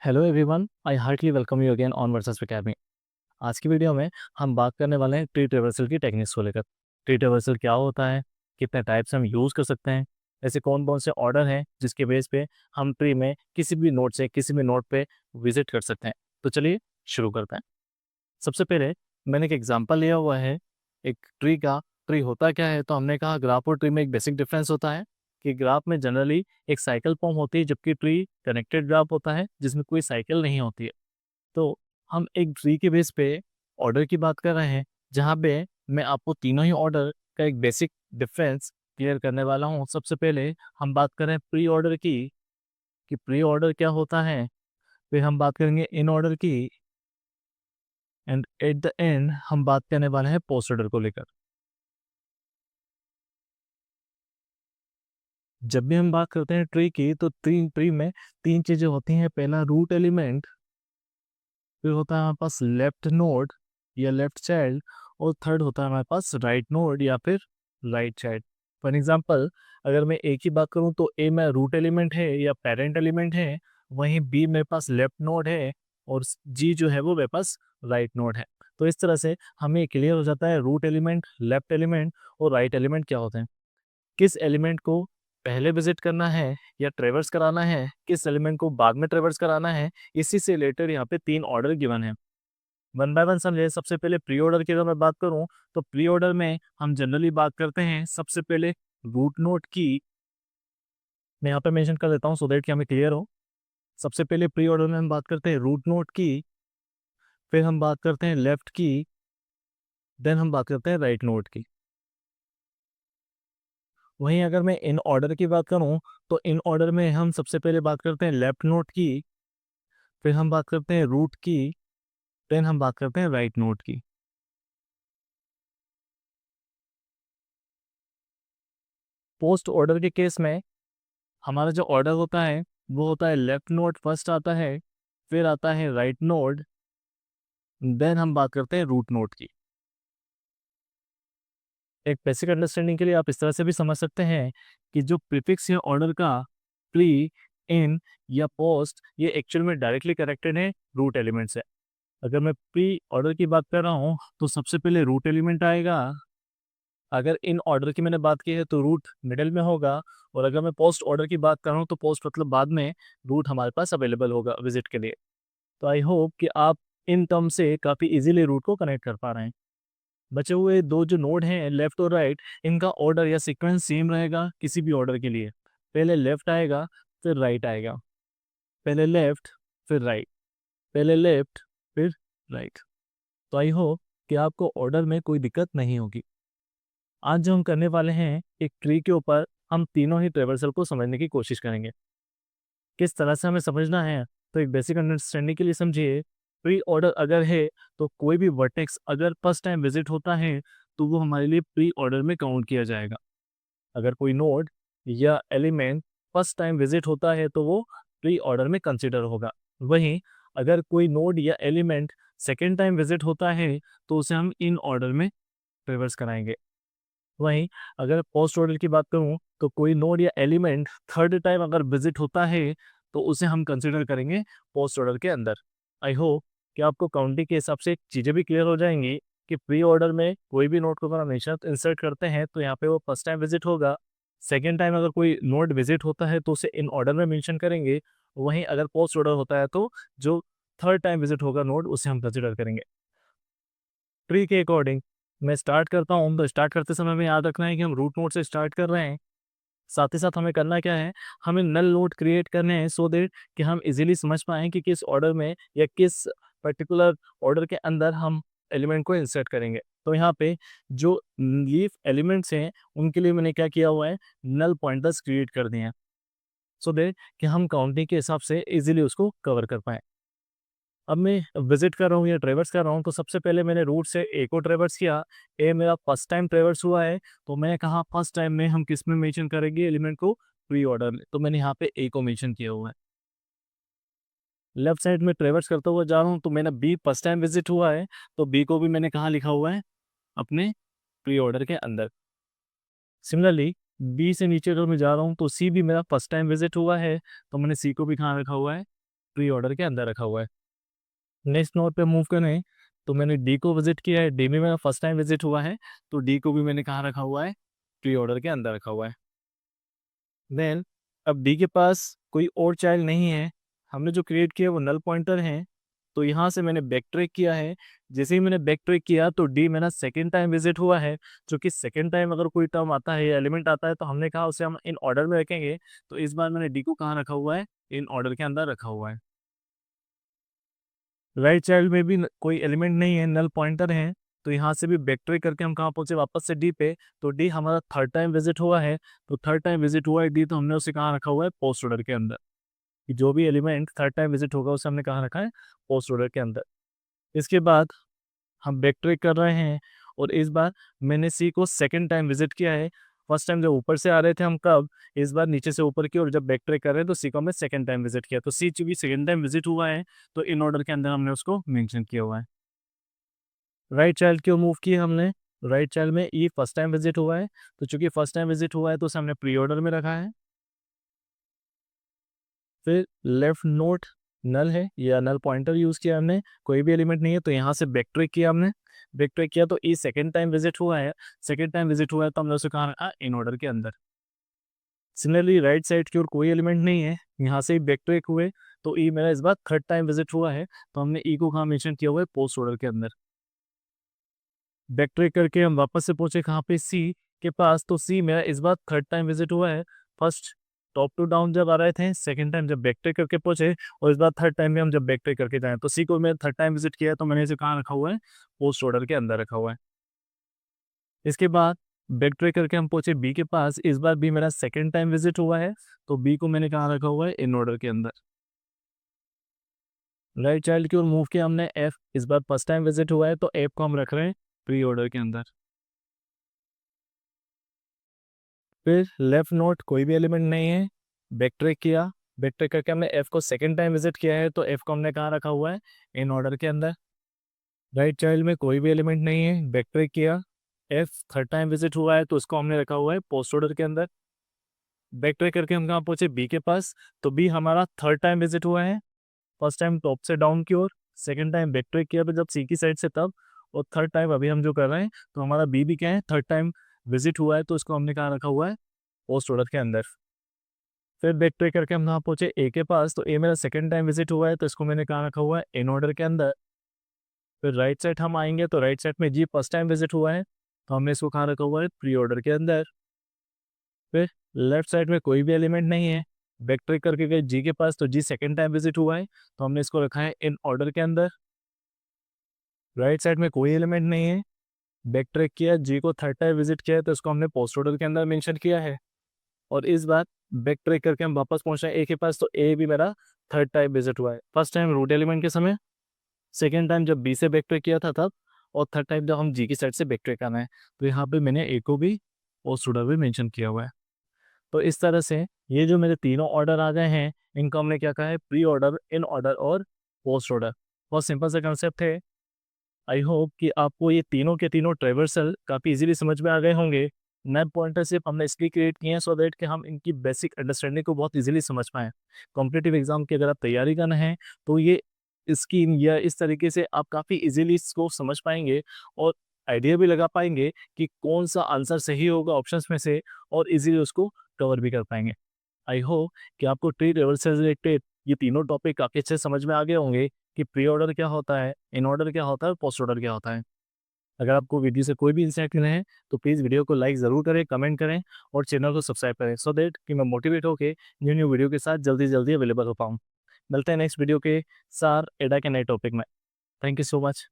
Hello everyone, I heartly welcome you again on Versus Academy. आज की video में हम बात करने वाले हैं ट्री ट्रेवर्सल की टेक्निक्स को लेकर। ट्री ट्रेवर्सल क्या होता है, कितने टाइप्स हम यूज़ कर सकते हैं, ऐसे कौन कौन से ऑर्डर हैं जिसके बेस पे हम ट्री में किसी भी नोड से किसी भी नोड पे विजिट कर सकते हैं। तो चलिए शुरू करते हैं। सबसे पहले मैंने एक एग्जांपल लिया हुआ है एक ट्री का। ट्री होता क्या है, तो हमने कहा ग्राफ और ट्री में एक बेसिक डिफरेंस होता है कि ग्राफ में जनरली एक साइकिल फॉर्म होती है, जबकि ट्री कनेक्टेड ग्राफ होता है जिसमें कोई साइकिल नहीं होती है। तो हम एक ट्री के बेस पे ऑर्डर की बात कर रहे हैं, जहाँ पे मैं आपको तीनों ही ऑर्डर का एक बेसिक डिफरेंस क्लियर करने वाला हूँ। सबसे पहले हम बात करें प्री ऑर्डर की, कि प्री ऑर्डर क्या होता है। फिर हम बात करेंगे इन ऑर्डर की, एंड एट द एंड हम बात करने वाले हैं पोस्ट ऑर्डर को लेकर। जब भी हम बात करते हैं ट्री की, तो तीन ट्री में तीन चीजें होती हैं। पहला रूट एलिमेंट, फिर होता है हमारे पास लेफ्ट नोड या लेफ्ट चाइल्ड, और थर्ड होता है हमारे पास राइट नोड या फिर राइट चाइल्ड। फॉर एग्जांपल, अगर मैं ए की बात करूं तो ए में रूट एलिमेंट है या पेरेंट एलिमेंट है, वहीं बी मेरे पास लेफ्ट नोड है, और जी जो है वो मेरे पास राइट नोड है। तो इस तरह से हमें क्लियर हो जाता है रूट एलिमेंट, लेफ्ट एलिमेंट और राइट एलिमेंट क्या होते हैं, किस एलिमेंट को पहले विजिट करना है या ट्रेवर्स कराना है, किस एलिमेंट को बाद में ट्रेवर्स कराना है। इसी से रिलेटेड यहाँ पे तीन ऑर्डर गिवन है। वन बाय वन समझे। सबसे पहले प्री ऑर्डर की अगर मैं बात करूं, तो प्री ऑर्डर में हम जनरली बात करते हैं सबसे पहले रूट नोड की। मैं यहाँ पे मेंशन कर देता हूँ सो दैट कि हमें क्लियर हो। सबसे पहले प्री ऑर्डर में हम बात करते हैं रूट नोड की, फिर हम बात करते हैं लेफ्ट की, देन हम बात करते हैं राइट नोड की। वहीं अगर मैं इन ऑर्डर की बात करूं, तो इन ऑर्डर में हम सबसे पहले बात करते हैं लेफ्ट नोड की, फिर हम बात करते हैं रूट की, देन हम बात करते हैं राइट नोड की। पोस्ट ऑर्डर के केस में हमारा जो ऑर्डर होता है वो होता है लेफ्ट नोड फर्स्ट आता है, फिर आता है राइट नोड, देन हम बात करते हैं रूट नोड की। एक बेसिक अंडरस्टैंडिंग के लिए आप इस तरह से भी समझ सकते हैं कि जो प्रीफिक्स या ऑर्डर का प्री, इन या पोस्ट, ये एक्चुअल में डायरेक्टली कनेक्टेड है रूट एलिमेंट से। अगर मैं प्री ऑर्डर की बात कर रहा हूँ तो सबसे पहले रूट एलिमेंट आएगा। अगर इन ऑर्डर की मैंने बात की है तो रूट मिडिल में होगा, और अगर मैं पोस्ट ऑर्डर की बात कर रहा हूँ तो पोस्ट मतलब बाद में रूट हमारे पास अवेलेबल होगा विजिट के लिए। तो आई होप कि आप इन टर्म से काफ़ी इजीली रूट को कनेक्ट कर पा रहे हैं। बचे हुए दो जो नोड हैं लेफ्ट और राइट, इनका ऑर्डर या सीक्वेंस सेम रहेगा किसी भी ऑर्डर के लिए। पहले लेफ्ट आएगा, फिर राइट आएगा, पहले लेफ्ट फिर राइट, पहले लेफ्ट फिर राइट। तो आई होप कि आपको ऑर्डर में कोई दिक्कत नहीं होगी। आज जो हम करने वाले हैं एक ट्री के ऊपर, हम तीनों ही ट्रेवर्सल को समझने की कोशिश करेंगे। किस तरह से हमें समझना है, तो एक बेसिक अंडरस्टैंडिंग के लिए समझिए। प्री ऑर्डर अगर है तो कोई भी वर्टेक्स अगर फर्स्ट टाइम विजिट होता है तो वो हमारे लिए प्री ऑर्डर में काउंट किया जाएगा। अगर कोई नोड या एलिमेंट फर्स्ट टाइम विजिट होता है तो वो प्री ऑर्डर में कंसिडर होगा। वहीं अगर कोई नोड या एलिमेंट सेकेंड टाइम विजिट होता है तो उसे हम इन ऑर्डर में रिवर्स कराएंगे। वहीं अगर पोस्ट ऑर्डर की बात करूं, तो कोई नोड या एलिमेंट थर्ड टाइम अगर विजिट होता है तो उसे हम कंसिडर करेंगे पोस्ट ऑर्डर के अंदर। आई होप कि आपको काउंटिंग के हिसाब से चीज़ें भी क्लियर हो जाएंगी कि प्री ऑर्डर में कोई भी नोड को अगर हम इंसर्ट करते हैं तो यहाँ पे वो फर्स्ट टाइम विजिट होगा। सेकेंड टाइम अगर कोई नोड विजिट होता है तो उसे इन ऑर्डर में मेंशन करेंगे। वहीं अगर पोस्ट ऑर्डर होता है तो जो थर्ड टाइम विजिट होगा नोड, उसे हम कंसिडर करेंगे। ट्री के अकॉर्डिंग मैं स्टार्ट करता हूँ, तो स्टार्ट करते समय हमें याद रखना है कि हम रूट नोड से स्टार्ट कर रहे हैं। साथ ही साथ हमें करना क्या है, हमें नल नोड क्रिएट करने हैं सो दैट कि हम इजीली समझ पाएँ कि किस ऑर्डर में या किस पर्टिकुलर ऑर्डर के अंदर हम एलिमेंट को इंसर्ट करेंगे। तो यहाँ पे जो लीफ एलिमेंट्स हैं उनके लिए मैंने क्या किया हुआ है, नल पॉइंटर्स क्रिएट कर दिए हैं सो दैट कि हम काउंटिंग के हिसाब से इजीली उसको कवर कर पाएँ। अब मैं विजिट कर रहा हूँ या ट्रेवर्स कर रहा हूँ, तो सबसे पहले मैंने रूट से ए को ट्रेवर्स किया। ए मेरा फर्स्ट टाइम ट्रेवर्स हुआ है, तो मैंने कहा फर्स्ट टाइम में हम किस में मेंशन करेंगे एलिमेंट को, प्री ऑर्डर में। तो मैंने यहाँ पे ए को मेंशन किया हुआ है। लेफ्ट साइड में ट्रेवर्स करता हुआ जा रहा हूँ, तो मैंने बी फर्स्ट टाइम विजिट हुआ है, तो बी को भी मैंने कहाँ लिखा हुआ है, अपने प्री ऑर्डर के अंदर। सिमिलरली बी से नीचे अगर मैं जा रहा हूँ तो सी भी मेरा फर्स्ट टाइम विजिट हुआ है, तो मैंने सी को भी कहाँ रखा हुआ है, प्री ऑर्डर के अंदर रखा हुआ है। नेक्स्ट नोड पे मूव करें तो मैंने डी को विजिट किया है, डी में मेरा फर्स्ट टाइम विजिट हुआ है, तो डी को भी मैंने कहाँ रखा हुआ है, प्री ऑर्डर के अंदर रखा हुआ है। देन अब डी के पास कोई और चाइल्ड नहीं है, हमने जो क्रिएट किया वो नल पॉइंटर है, तो यहाँ से मैंने बैक ट्रैक किया है। जैसे ही मैंने बैक ट्रैक किया तो डी मेरा सेकेंड टाइम विजिट हुआ है, जो कि सेकेंड टाइम अगर कोई टर्म आता है या एलिमेंट आता है तो हमने कहा उसे हम इन ऑर्डर में रखेंगे, तो इस बार मैंने डी को कहाँ रखा हुआ है, इन ऑर्डर के अंदर रखा हुआ है। राइट चाइल्ड में भी कोई एलिमेंट नहीं है, नल पॉइंटर है, तो यहाँ से भी बैक ट्रैक करके हम कहाँ पहुंचे, वापस से डी पे, तो डी हमारा थर्ड टाइम विजिट हुआ है, तो थर्ड टाइम विजिट हुआ है डी, तो हमने उसे कहाँ रखा हुआ है, पोस्ट ऑर्डर के अंदर। कि जो भी एलिमेंट थर्ड टाइम विजिट होगा उसे हमने कहाँ रखा है, पोस्ट ऑर्डर के अंदर। इसके बाद हम बैक ट्रैक कर रहे हैं और इस बार मैंने सी को सेकंड टाइम विजिट किया है। फर्स्ट टाइम जब ऊपर से आ रहे थे हम कब, इस बार नीचे से ऊपर की, और जब बैक ट्रैक कर रहे हैं तो सी को हमने सेकंड टाइम विजिट किया, तो सी चूंकि सेकंड टाइम विजिट हुआ है तो इन ऑर्डर के अंदर हमने उसको मेंशन किया हुआ है। राइट चाइल्ड की ओर मूव की हमने, राइट चाइल्ड में ई फर्स्ट टाइम विजिट हुआ है, तो चूंकि फर्स्ट टाइम विजिट हुआ है तो उसे हमने प्री ऑर्डर में रखा है। फिर लेफ्ट नोड नल है या नल पॉइंटर यूज किया हमने, कोई भी एलिमेंट नहीं है, तो यहाँ से बैक ट्रैक किया हमने, बैक ट्रैक किया तो ई सेकंड टाइम विजिट हुआ है, सेकंड टाइम विजिट हुआ है तो हमने उसे कहा रखा, इन ऑर्डर के अंदर। सिमिलरली राइट साइड की ओर कोई एलिमेंट नहीं है, यहाँ से बैक ट्रैक हुए तो ई मेरा इस बार थर्ड टाइम विजिट हुआ है, तो हमने ई को कहाँ मेंशन किया हुआ है, पोस्ट ऑर्डर के अंदर। बैक ट्रैक करके हम वापस से पहुंचे कहाँ पे, सी के पास, तो सी मेरा इस बार थर्ड टाइम विजिट हुआ है। फर्स्ट टॉप टू डाउन जब आ रहे थे, सेकंड टाइम जब बैक ट्रैक करके पहुंचे, और इस बार थर्ड टाइम में हम जब बैक ट्रैक करके जाए, तो सी को मैंने थर्ड टाइम विजिट किया है, तो मैंने इसे कहाँ रखा हुआ है, पोस्ट ऑर्डर के अंदर रखा हुआ है। इसके बाद बैक ट्रैक करके हम पहुंचे बी के पास, इस बार भी मेरा सेकेंड टाइम विजिट हुआ है, तो बी को मैंने कहाँ रखा हुआ है, इन ऑर्डर के अंदर। राइट चाइल्ड की ओर मूव किया हमने, एफ इस बार फर्स्ट टाइम विजिट हुआ है, तो एफ को हम रख रहे हैं प्री ऑर्डर के अंदर। फिर लेफ्ट नोट कोई भी एलिमेंट नहीं है, बैक ट्रैक किया, बैक ट्रैक करके हमने एफ को सेकंड टाइम विजिट किया है, तो एफ को हमने कहाँ रखा हुआ है, इन ऑर्डर के अंदर। राइट चाइल्ड में कोई भी एलिमेंट नहीं है, बैक ट्रैक किया, एफ थर्ड टाइम विजिट हुआ है तो उसको हमने रखा हुआ है पोस्ट ऑर्डर के अंदर। बैक ट्रैक करके हम कहाँ पहुंचे, बी के पास, तो बी हमारा थर्ड टाइम विजिट हुआ है, फर्स्ट टाइम टॉप से डाउन की ओर, सेकंड टाइम बैक ट्रैक किया तो जब सी की साइड से तब, और थर्ड टाइम अभी हम जो कर रहे हैं, तो हमारा बी भी क्या है, थर्ड टाइम विजिट हुआ है, तो उसको हमने कहाँ रखा हुआ है, पोस्ट ऑर्डर के अंदर। फिर बैक ट्रैक करके हम यहाँ पहुंचे ए के पास, तो ए मेरा सेकंड टाइम विजिट हुआ है, तो इसको मैंने कहाँ रखा हुआ है, इन ऑर्डर के अंदर। फिर राइट साइड हम आएंगे तो राइट साइड में जी फर्स्ट टाइम विजिट हुआ है, तो हमने इसको कहाँ रखा हुआ है, प्री ऑर्डर के अंदर। फिर लेफ्ट साइड में कोई भी एलिमेंट नहीं है, बैक ट्रैक करके गए जी के पास, तो जी सेकंड टाइम विजिट हुआ है, तो हमने इसको रखा है इन ऑर्डर के अंदर। राइट साइड में कोई एलिमेंट नहीं है, बैक ट्रैक किया, जी को थर्ड टाइम विजिट किया है, तो इसको हमने पोस्ट ऑर्डर के अंदर मेंशन किया है। और इस बार बैक ट्रैक करके हम वापस पहुंच रहे हैं ए के पास, तो ए भी मेरा थर्ड टाइम विजिट हुआ है, फर्स्ट टाइम रूट एलिमेंट के समय, सेकेंड टाइम जब बी से बैक ट्रैक किया था तब, और थर्ड टाइम जब हम जी की साइड से बैक ट्रैक आना है, तो यहाँ पे मैंने ए को भी पोस्ट ऑर्डर भी मेंशन किया हुआ है। तो इस तरह से ये जो मेरे तीनों ऑर्डर आ गए हैं, इनको हमने क्या कहा है, प्री ऑर्डर, इन ऑर्डर और पोस्ट ऑर्डर। बहुत सिंपल सा कंसेप्ट है। आई होप कि आपको ये तीनों के तीनों ट्रेवर्सल काफ़ी इजीली समझ में आ गए होंगे। नैप पॉइंटर सिर्फ हमने इसलिए क्रिएट किए हैं सो दैट कि हम इनकी बेसिक अंडरस्टैंडिंग को बहुत इजीली समझ पाएँ। कॉम्पिटिटिव एग्जाम की अगर आप तैयारी करना है तो ये स्कीम या इस तरीके से आप काफ़ी इजीली इसको समझ पाएंगे और आइडिया भी लगा पाएंगे कि कौन सा आंसर सही होगा ऑप्शंस में से, और इजीली उसको कवर भी कर पाएंगे। आई होप कि आपको ट्री लेवल से रिलेटेड ये तीनों टॉपिक काफ़ी अच्छे से समझ में आ गए होंगे कि प्री ऑर्डर क्या होता है, इन ऑर्डर क्या होता है और पोस्ट ऑर्डर क्या होता है। अगर आपको वीडियो से कोई भी इंसाइट मिले हैं तो प्लीज़ वीडियो को लाइक ज़रूर करें, कमेंट करें और चैनल को सब्सक्राइब करें सो दैट कि मैं मोटिवेट होकर न्यू न्यू वीडियो के साथ जल्दी जल्दी अवेलेबल हो पाऊँ। मिलते हैं नेक्स्ट वीडियो के साथ एडा के नए टॉपिक में। Thank you so much.